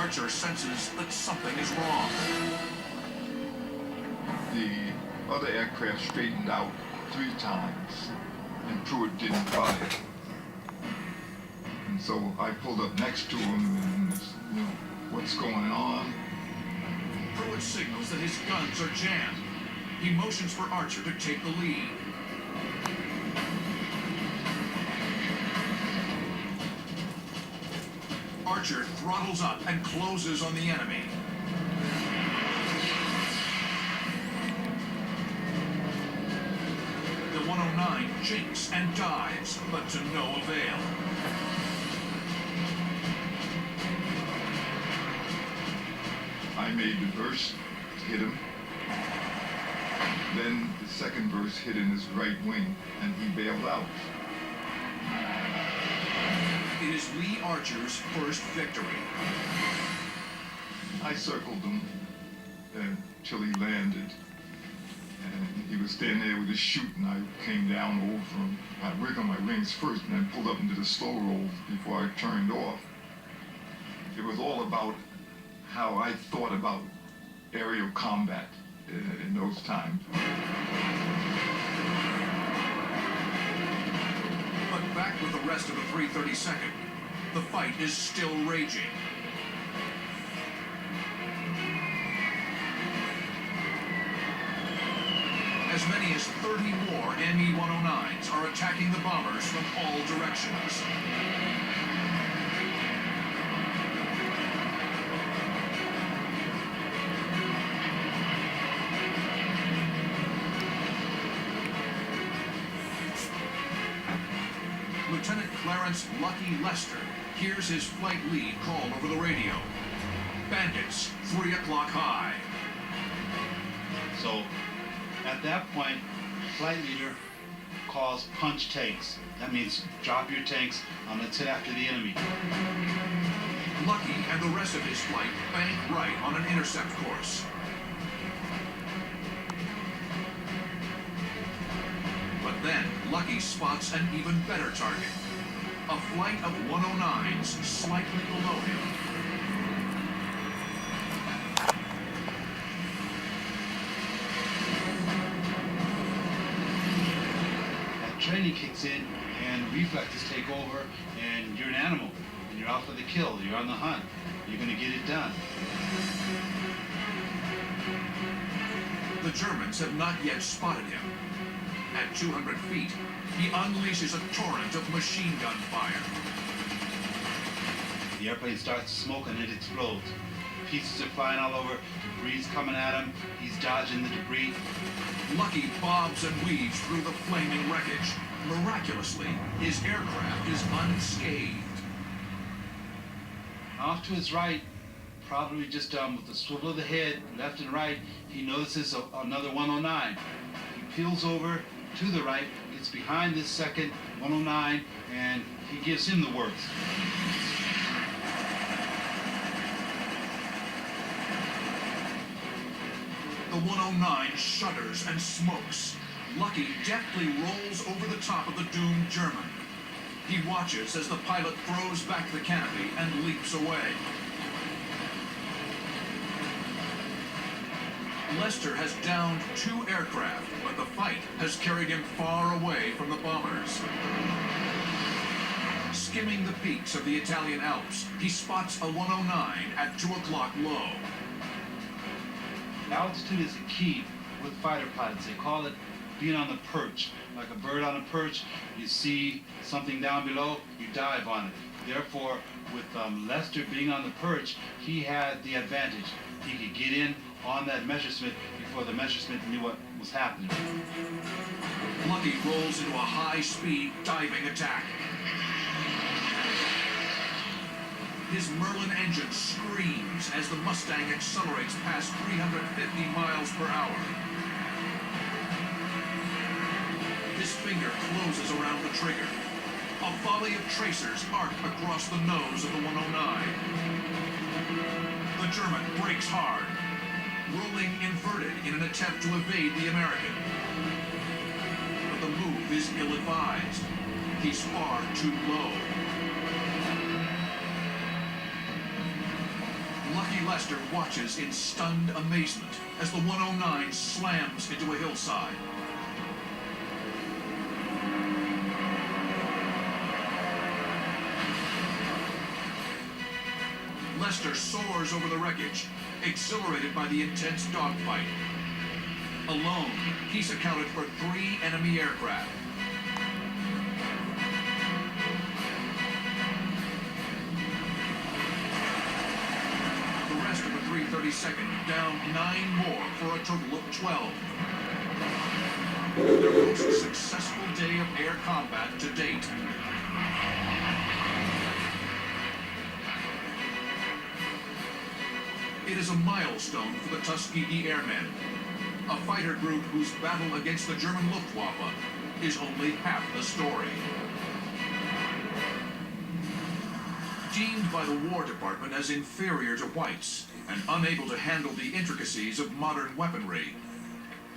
Archer senses that something is wrong. The other aircraft straightened out 3 times, and Pruitt didn't fire. And so I pulled up next to him and, what's going on? Pruitt signals that his guns are jammed. He motions for Archer to take the lead. Archer throttles up and closes on the enemy. The 109 jinks and dives, but to no avail. I made the burst, hit him. Then the second burst hit in his right wing, and he bailed out. It is Lee Archer's first victory. I circled him until he landed. And he was standing there with his chute, and I came down over him. I rigged on my wings first, and then pulled up into the slow roll before I turned off. It was all about how I thought about aerial combat in those times. But back with the rest of the 332nd, the fight is still raging. As many as 30 more ME-109s are attacking the bombers from all directions. Lieutenant Clarence Lucky Lester hears his flight lead call over the radio. Bandits, 3 o'clock high. So, at that point, flight leader calls punch tanks. That means drop your tanks and let's hit after the enemy. Lucky and the rest of his flight bank right on an intercept course. But then, Lucky spots an even better target. A flight of 109s slightly below him. That training kicks in and reflexes take over and you're an animal. And you're out for the kill. You're on the hunt. You're going to get it done. The Germans have not yet spotted him. At 200 feet, he unleashes a torrent of machine gun fire. The airplane starts to smoke and it explodes. Pieces are flying all over, debris coming at him, he's dodging the debris. Lucky bobs and weaves through the flaming wreckage. Miraculously, his aircraft is unscathed. Off to his right, probably just with the swivel of the head, left and right, he notices another 109. He peels over to the right, gets behind this second 109, and he gives him the works. The 109 shudders and smokes. Lucky deftly rolls over the top of the doomed German. He watches as the pilot throws back the canopy and leaps away. Lester has downed 2 aircraft, but the fight has carried him far away from the bombers. Skimming the peaks of the Italian Alps, he spots a 109 at 2 o'clock low. Altitude is a key with fighter pilots. They call it being on the perch. Like a bird on a perch, you see something down below, you dive on it. Therefore, with Lester being on the perch, he had the advantage. He could get in on that Messerschmitt before the Messerschmitt knew what was happening. Lucky rolls into a high-speed diving attack. His Merlin engine screams as the Mustang accelerates past 350 miles per hour. His finger closes around the trigger. A volley of tracers arc across the nose of the 109. The German brakes hard, rolling inverted in an attempt to evade the American. But the move is ill-advised. He's far too low. Lester watches in stunned amazement as the 109 slams into a hillside. Lester soars over the wreckage, exhilarated by the intense dogfight. Alone, he's accounted for 3 enemy aircraft. The rest of the 332nd down 9 more for a total of 12. Their most successful day of air combat to date. It is a milestone for the Tuskegee Airmen, a fighter group whose battle against the German Luftwaffe is only half the story. Deemed by the War Department as inferior to whites and unable to handle the intricacies of modern weaponry,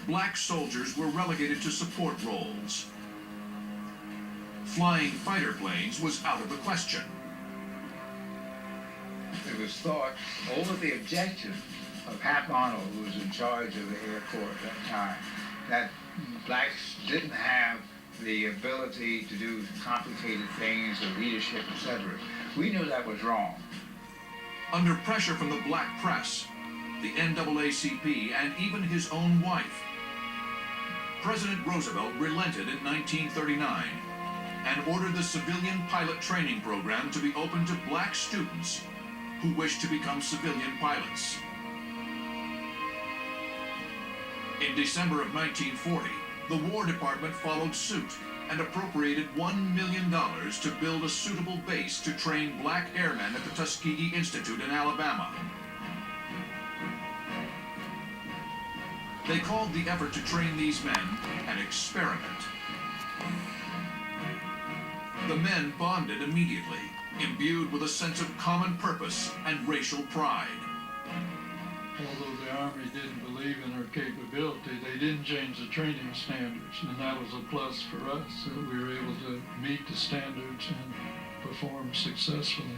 black soldiers were relegated to support roles. Flying fighter planes was out of the question. It was thought, over the objection of Hap Arnold, who was in charge of the Air Corps at that time, that blacks didn't have the ability to do complicated things, or leadership, etc. We knew that was wrong. Under pressure from the black press, the NAACP, and even his own wife, President Roosevelt relented in 1939 and ordered the civilian pilot training program to be open to black students who wished to become civilian pilots. In December of 1940, the War Department followed suit and appropriated $1 million to build a suitable base to train black airmen at the Tuskegee Institute in Alabama. They called the effort to train these men an experiment. The men bonded immediately, imbued with a sense of common purpose and racial pride. Although the Army didn't believe in our capability, they didn't change the training standards, and that was a plus for us, that we were able to meet the standards and perform successfully.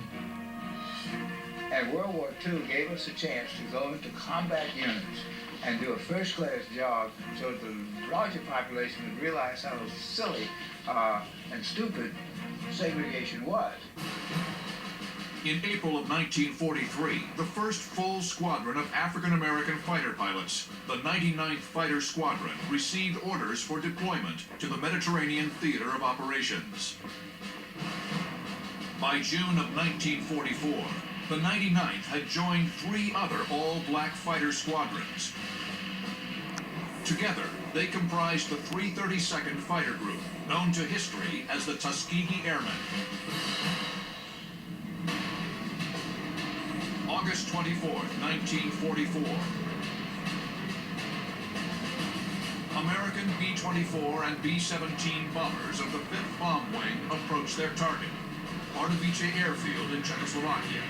And World War II gave us a chance to go into combat units and do a first-class job so that the larger population would realize how silly and stupid segregation was. In April of 1943, the first full squadron of African-American fighter pilots, the 99th Fighter Squadron, received orders for deployment to the Mediterranean Theater of Operations. By June of 1944, the 99th had joined 3 other all-black fighter squadrons. Together, they comprised the 332nd Fighter Group, known to history as the Tuskegee Airmen. August 24, 1944. American B-24 and B-17 bombers of the 5th Bomb Wing approached their target, Pardubice Airfield in Czechoslovakia.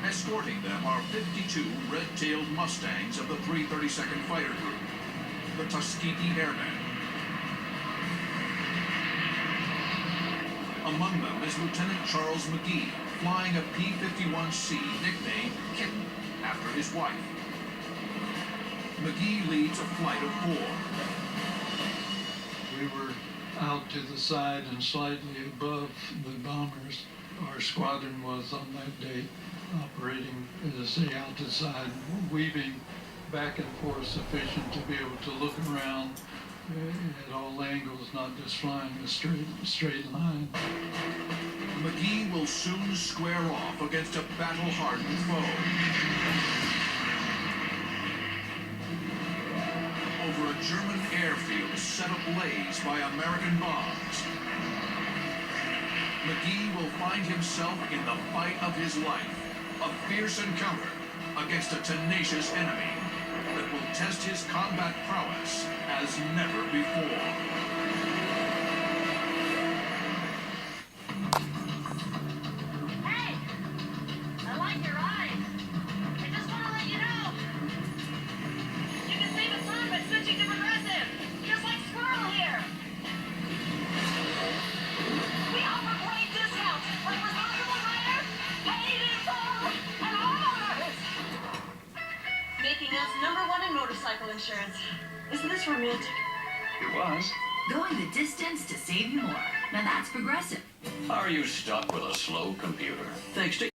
Escorting them are 52 red-tailed Mustangs of the 332nd Fighter Group, the Tuskegee Airmen. Among them is Lieutenant Charles McGee, flying a P-51C nicknamed Kitten after his wife. McGee leads a flight of 4. We were out to the side and slightly above the bombers. Our squadron was on that day operating, as I say, out to the side, weaving back and forth sufficient to be able to look around at all angles, not just flying a straight line. McGee will soon square off against a battle-hardened foe. Over a German airfield set ablaze by American bombs, McGee will find himself in the fight of his life, a fierce encounter against a tenacious enemy that will test his combat prowess as never before. Hey! I like your eyes. I just want to let you know. You can save us time by switching to progressive. Just like Squirrel here. #1 in motorcycle insurance. Isn't this romantic? It was. Going the distance to save you more. Now that's Progressive. Are you stuck with a slow computer? Thanks to